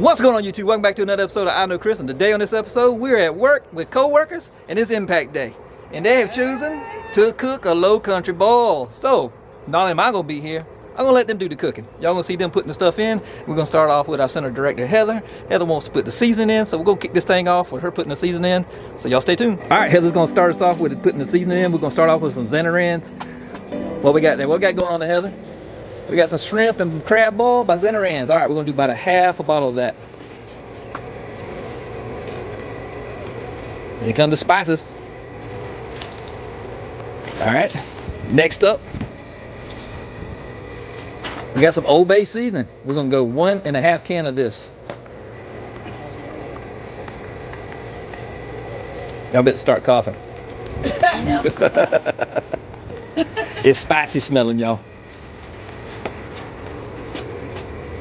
What's going on YouTube? Welcome back to another episode of I Know Chris, and today on this episode we're at work with co-workers and it's Impact Day. And they have chosen to cook a low country boil. So, not only am I going to be here, I'm going to let them do the cooking. Y'all going to see them putting the stuff in. We're going to start off with our center director Heather. Heather wants to put the seasoning in, so we're going to kick this thing off with her putting the seasoning in. So y'all stay tuned. Alright, Heather's going to start us off with putting the seasoning in. We're going to start off with some Zenarans. What we got there? What we got going on there, Heather? We got some shrimp and crab boil by Zenarans. Alright, we're going to do about a half a bottle of that. Here come the spices. Alright, next up, we got some Old Bay seasoning. We're going to go 1.5 cans of this. Y'all better start coughing. It's spicy smelling, y'all.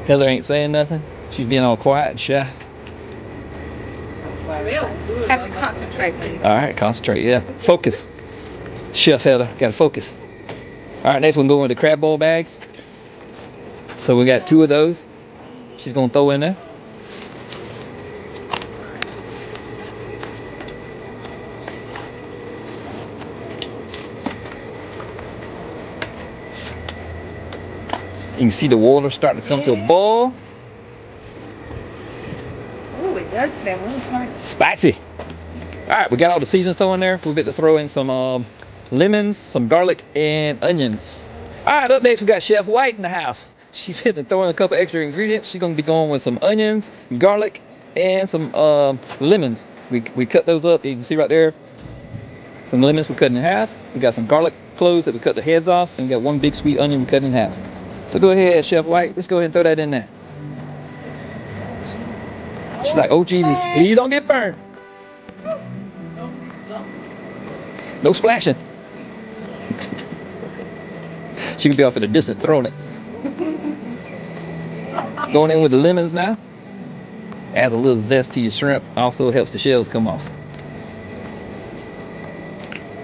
Heather ain't saying nothing. She's being all quiet and shy. Have to concentrate. Alright, concentrate, yeah. Focus. Chef Heather, gotta focus. Alright, next we're going with the crab boil bags. So we got 2 of those. She's gonna throw in there. You can see the water starting to come to a boil. Oh, it does smell really spicy. Spicy. Alright, we got all the seasons thrown in there. We're about to throw in some lemons, some garlic, and onions. Alright, up next we got Chef White in the house. She's going to throw in a couple extra ingredients. She's going to be going with some onions, garlic, and some lemons. We cut those up. You can see right there. Some lemons we cut in half. We got some garlic cloves that we cut the heads off. And we got 1 big sweet onion we cut in half. So go ahead, Chef White. Let's go ahead and throw that in there. She's like, oh Jesus, please don't get burned. No splashing. She could be off at a distance throwing it. Going in with the lemons now. Adds a little zest to your shrimp. Also helps the shells come off.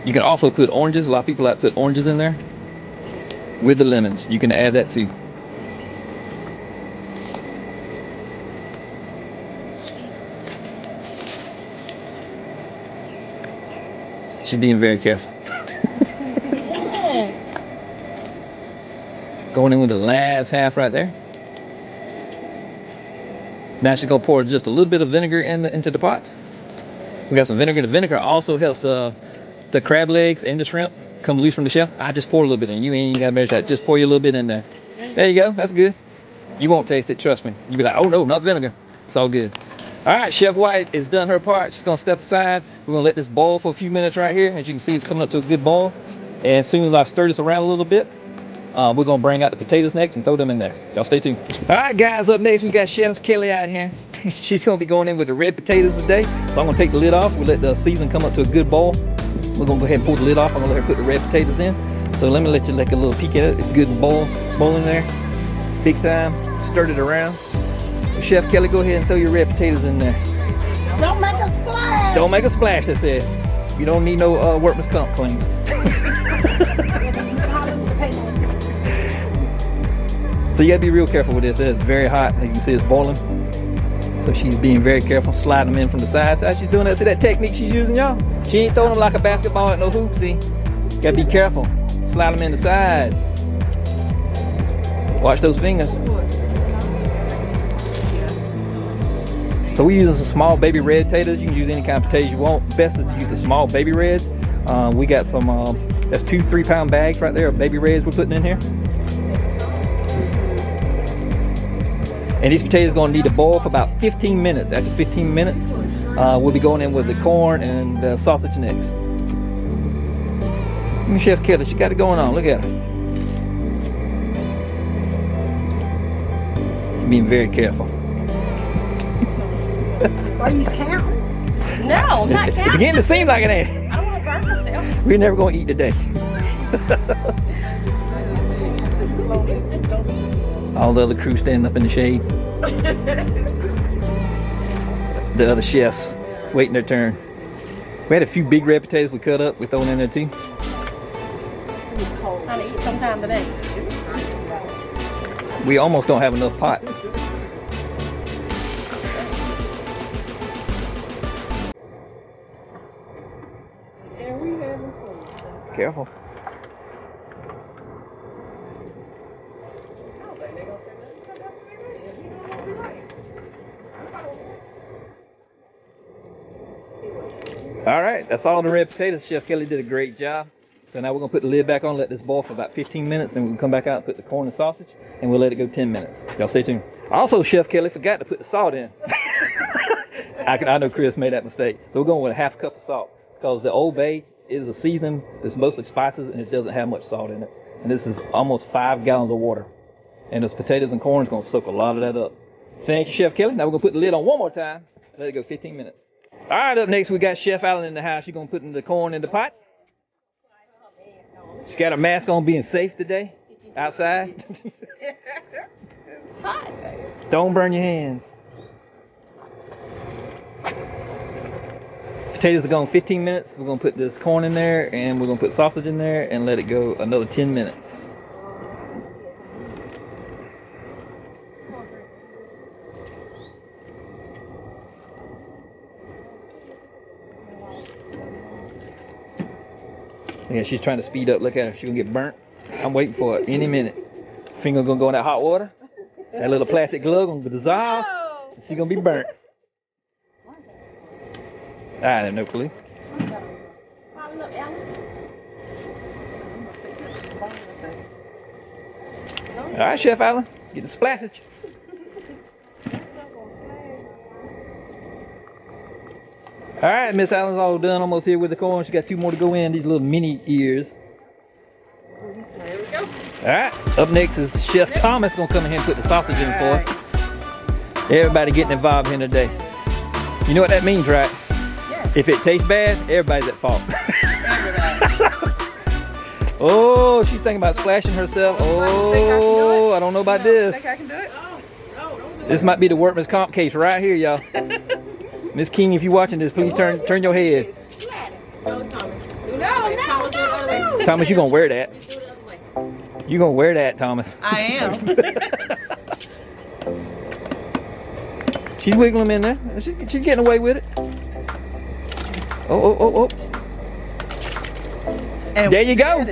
You can also put oranges. A lot of people like to put oranges in there. With the lemons. You can add that too. She's being very careful. Going in with the last half right there. Now she's gonna pour just a little bit of vinegar into the pot. We got some vinegar. The vinegar also helps the crab legs and the shrimp come loose from the shell. I just pour a little bit in. You ain't gotta measure that. Just pour you a little bit in there. There you go. That's good. You won't taste it. Trust me. You'll be like, oh no, not vinegar. It's all good. All right, Chef White has done her part. She's gonna step aside. We're gonna let this boil for a few minutes right here. As you can see, it's coming up to a good boil. And as soon as I stir this around a little bit, we're gonna bring out the potatoes next and throw them in there. Y'all stay tuned. All right, guys, up next we got Chef Kelly out here. She's gonna be going in with the red potatoes today. So I'm gonna take the lid off. We'll let the seasoning come up to a good boil. We're gonna go ahead and pull the lid off. I'm gonna let her put the red potatoes in. So let me let you take a little peek at it. It's good and boiling there. Big time. Stir it around. Chef Kelly, go ahead and throw your red potatoes in there. Don't make a splash. Don't make a splash, I said. You don't need no workman's comp claims. So you gotta be real careful with this. It's very hot. You can see it's boiling. So she's being very careful, sliding them in from the sides. How she's doing that? See that technique she's using, y'all? She ain't throwing them like a basketball at no hoop, see? Gotta be careful. Slide them in the side. Watch those fingers. So we're using some small baby red potatoes. You can use any kind of potatoes you want. Best is to use the small baby reds. We got some, that's 2 3-pound bags right there of baby reds we're putting in here. And these potatoes are gonna need to boil for about 15 minutes. After 15 minutes, we'll be going in with the corn and the sausage next. Look at Chef Kelly, she got it going on, look at her. She's being very careful. Are you counting? No, I'm not counting. It's beginning to seem like it ain't. I don't want to burn myself. We're never gonna eat today. All the other crew standing up in the shade. The other chefs waiting their turn. We had a few big red potatoes we cut up. We thrown in there too. Honey, eat sometime today. We almost don't have enough pot. Careful. All right, that's all the red potatoes. Chef Kelly did a great job. So now we're gonna put the lid back on, let this boil for about 15 minutes, then we can come back out and put the corn and sausage, and we'll let it go 10 minutes. Y'all stay tuned. Also, Chef Kelly forgot to put the salt in. I know Chris made that mistake. So we're going with a half cup of salt, because the Old Bay is a seasoning that's mostly spices and it doesn't have much salt in it. And this is almost 5 gallons of water. And those potatoes and corn is gonna soak a lot of that up. Thank you, Chef Kelly. Now we're gonna put the lid on one more time, let it go 15 minutes. All right, up next we got Chef Allen in the house. She's gonna put the corn in the pot. She's got a mask on, being safe today, outside. Don't burn your hands. Potatoes are going 15 minutes. We're gonna put this corn in there, and we're gonna put sausage in there, and let it go another 10 minutes. Yeah, she's trying to speed up. Look at her. She's gonna get burnt. I'm waiting for it any minute. Finger gonna go in that hot water. That little plastic glove gonna dissolve. She's gonna be burnt. I have no clue. All right, Chef Allen, get the splashage. All right, Miss Allen's all done, almost here with the corn. She got 2 more to go in, these little mini ears. There we go. All right, up next is Chef Thomas gonna come in here and put the sausage in for us. Everybody getting involved here today. You know what that means, right? Yes. If it tastes bad, everybody's at fault. Everybody. Oh, she's thinking about splashing herself. Oh, I don't know about this. Think I can do it? This might be the workman's comp case right here, y'all. Miss King, if you're watching this, please turn your head. No, Thomas. Thomas, you gonna wear that. You gonna wear that, Thomas. I am. She's wiggling them in there. She's getting away with it. Oh. And there you go.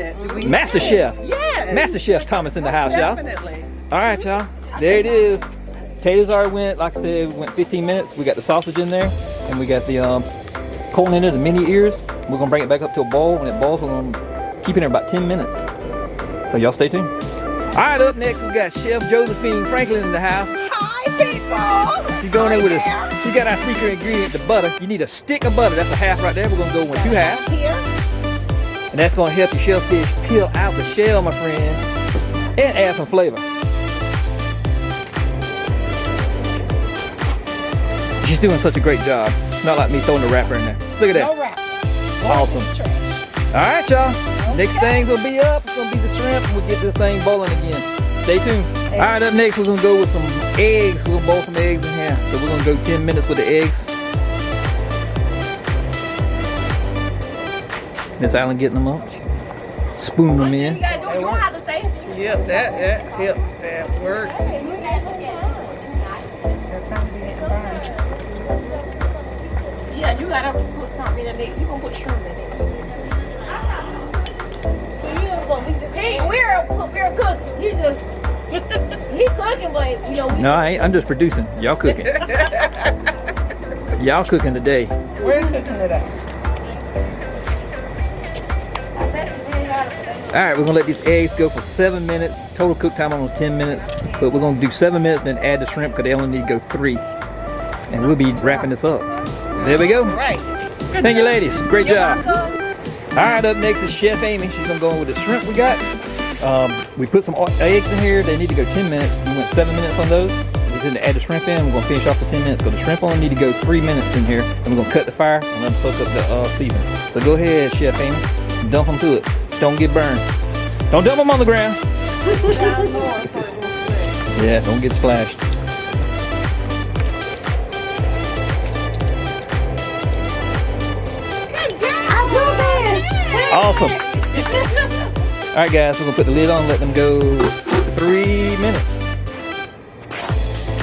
Master Chef. Yes. Master Chef Thomas in the house, y'all. Definitely. All right, y'all. There it is. Potatoes already went, like I said, went 15 minutes. We got the sausage in there, and we got the corn in there, the mini ears. We're gonna bring it back up to a boil. When it boils, we're gonna keep it in there about 10 minutes. So y'all stay tuned. All right, up next we got Chef Josephine Franklin in the house. Hi, people. She's going there with she got our secret ingredient, the butter. You need a stick of butter. That's a half right there. We're gonna go with 2 halves. Here. And that's gonna help your shellfish peel out the shell, my friend, and add some flavor. She's doing such a great job. Not like me throwing the wrapper in there. Look at that. No wrap. Awesome. All right, y'all. Next thing will be up. It's gonna be the shrimp, and we'll get this thing boiling again. Stay tuned. All right, up next we're gonna go with some eggs. We're gonna boil some eggs in here. So we're gonna go 10 minutes with the eggs. Miss Allen getting them up. Spooning them in. You don't have to say it. Yep, that helps. That works. Yeah, you gotta put something in there. You gonna put shrimp in there. We're cooking. He's cooking, but you know. No, I ain't. I'm just producing. Y'all cooking. Y'all cooking today. We're cooking today. All right, we're gonna let these eggs go for 7 minutes. Total cook time almost 10 minutes, but we're gonna do 7 minutes, then add the shrimp because they only need to go 3, and we'll be wrapping this up. There we go. Right. Thank you, ladies. Great job. All right, up next is Chef Amy. She's gonna go in with the shrimp we got. We put some eggs in here. They need to go 10 minutes. We went 7 minutes on those. We're going to add the shrimp in. We're gonna finish off for 10 minutes because the shrimp only need to go 3 minutes in here. And we're gonna cut the fire and let them soak up the seasoning. So go ahead, Chef Amy. Dump them to it. Don't get burned. Don't dump them on the ground. Yeah, don't get splashed. Awesome. All right, guys, we're gonna put the lid on, let them go 3 minutes.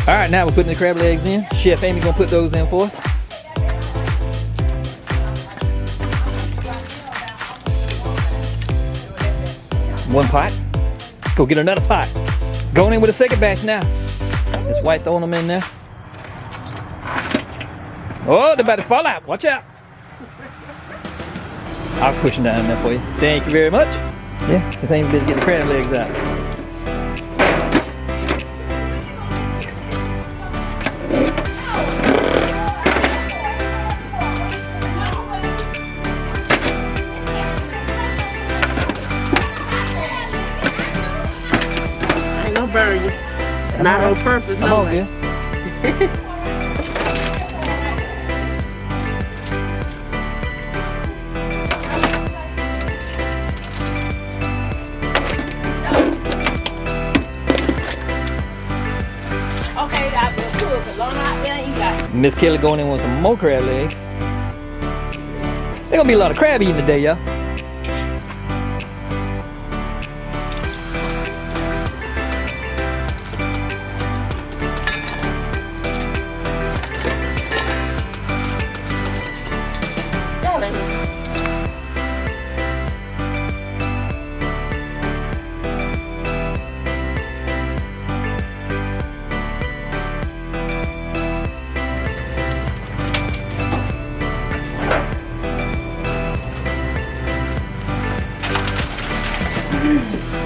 All right, now we're putting the crab legs in. Chef Amy gonna put those in for us. One pot. Go get another pot. Going in with a second batch now. This white throwing them in there. Oh, they're about to fall out. Watch out. I'll push them down there for you. Thank you very much. Yeah, the thing is get the crab legs out. I ain't gonna burn you. Not on purpose, no way. Miss Kelly going in with some more crab legs. There's gonna be a lot of crab eating today, y'all.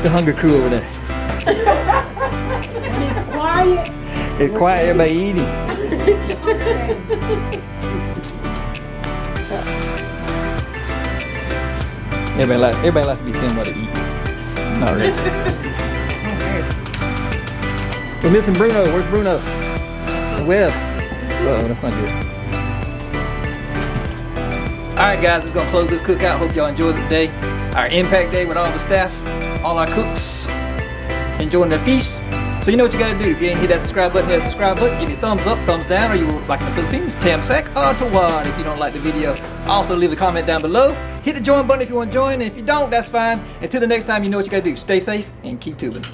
The hungry crew over there. It's quiet. It's quiet, everybody eating. Everybody likes to be filmed while they eat. Not really. We're missing Bruno. Where's Bruno? Web. Uh-oh, that's not good. Alright guys, it's gonna close this cookout. Hope y'all enjoyed the day. Our impact day with all the staff, all our cooks, enjoying their feast. So you know what you gotta do. If you ain't hit that subscribe button, hit that subscribe button, give me a thumbs up, thumbs down, or you like in the Philippines, tamsak or tawad if you don't like the video. Also leave a comment down below. Hit the join button if you want to join, and if you don't, that's fine. Until the next time, you know what you gotta do. Stay safe and keep tubing.